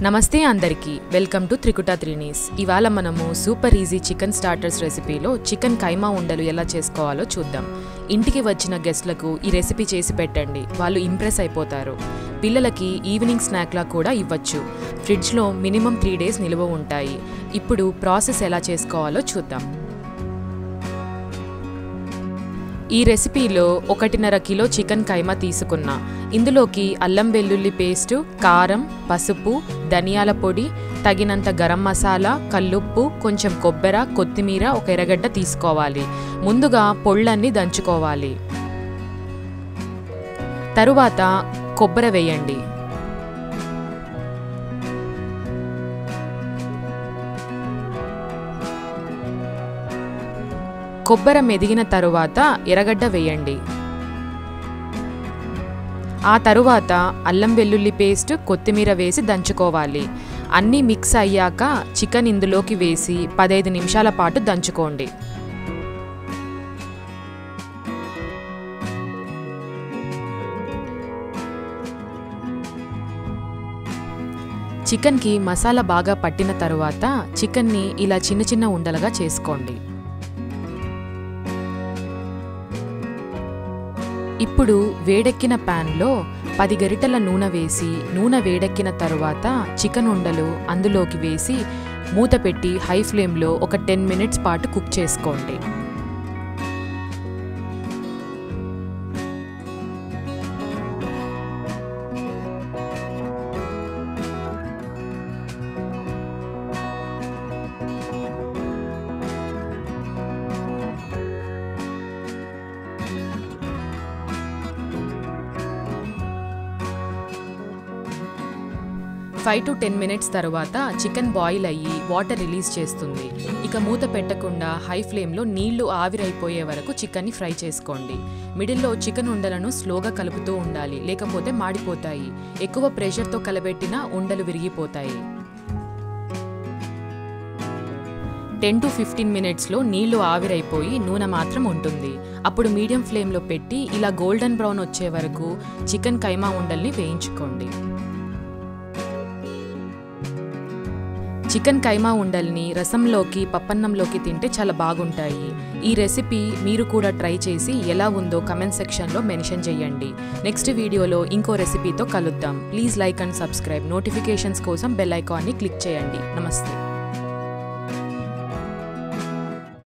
నమస్తే అందరికీ welcome to త్రికుట త్రినీస్. ఇవాళ మనము సూపర్ ఈజీ చికెన్ స్టార్టర్స్ రెసిపీలో చికెన్ కైమా ఉండలు ఎలా చేసుకోవాలో చూద్దాం. ఇంటికి వచ్చిన గెస్ట్లకు ఈ రెసిపీ చేసి పెట్టండి, వాళ్ళు ఇంప్రెస్ అయిపోతారు. పిల్లలకి ఈవినింగ్ స్నాక్లా కూడా ఇవ్వచ్చు. ఫ్రిడ్జ్లో మినిమం 3 days నిల్వ ఉంటాయి. ఇప్పుడు ప్రాసెస్ ఎలా చేసుకోవాలో చూద్దాం. ఈ రెసిపీలో 1.5 కిలో చికెన్ కైమా తీసుకున్నా. ఇందులోకి అల్లం వెల్లుల్లి పేస్టు, కారం, పసుపు, ధనియాల పొడి, తగినంత గరం మసాలా, కల్లుప్పు, కొంచెం కొబ్బరి, కొత్తిమీర, ఒక ఎర్రగడ్డ తీసుకోవాలి. ముందుగా పొళ్ళన్నీ దంచుకోవాలి. తరువాత కొబ్బరి వేయండి. కొబ్బరి మెదిగిన తరువాత ఎర్రగడ్డ వేయండి. ఆ తరువాత అల్లం వెల్లుల్లి పేస్ట్, కొత్తిమీర వేసి దంచుకోవాలి. అన్నీ మిక్స్ అయ్యాక చికెన్ ఇందులోకి వేసి 15 నిమిషాల పాటు దంచుకోండి. చికెన్కి మసాలా బాగా పట్టిన తరువాత చికెన్ని ఇలా చిన్న చిన్న ఉండలుగా చేసుకోండి. ఇప్పుడు వేడెక్కిన ప్యాన్లో 10 గరిటెల నూనె వేసి, నూనె వేడెక్కిన తరువాత చికెన్ ఉండలు అందులోకి వేసి మూత పెట్టి హై ఫ్లేమ్లో ఒక 10 minutes పాటు కుక్ చేసుకోండి. ఫైవ్ టు 10 minutes తర్వాత చికెన్ బాయిల్ అయ్యి వాటర్ రిలీజ్ చేస్తుంది. ఇక మూత పెట్టకుండా హై ఫ్లేమ్లో నీళ్లు ఆవిరైపోయే వరకు చికెన్ని ఫ్రై చేసుకోండి. మిడిల్లో చికెన్ ఉండలను స్లోగా కలుపుతూ ఉండాలి, లేకపోతే మాడిపోతాయి. ఎక్కువ ప్రెషర్తో కలబెట్టిన ఉండలు విరిగిపోతాయి. 10 to 15 minutesలో నీళ్లు ఆవిరైపోయి నూనె మాత్రం ఉంటుంది. అప్పుడు మీడియం ఫ్లేమ్లో పెట్టి ఇలా గోల్డెన్ బ్రౌన్ వచ్చే వరకు చికెన్ కైమా ఉండల్ని వేయించుకోండి. చికెన్ కైమా ఉండల్ని రసంలోకి, పప్పన్నంలోకి తింటే చాలా బాగుంటాయి. ఈ రెసిపీ మీరు కూడా ట్రై చేసి ఎలా ఉందో కమెంట్ సెక్షన్లో మెన్షన్ చేయండి. నెక్స్ట్ వీడియోలో ఇంకో రెసిపీతో కలుద్దాం. Please like and subscribe. Notifications కోసం బెల్ ఐకాన్ని క్లిక్ చేయండి. నమస్తే.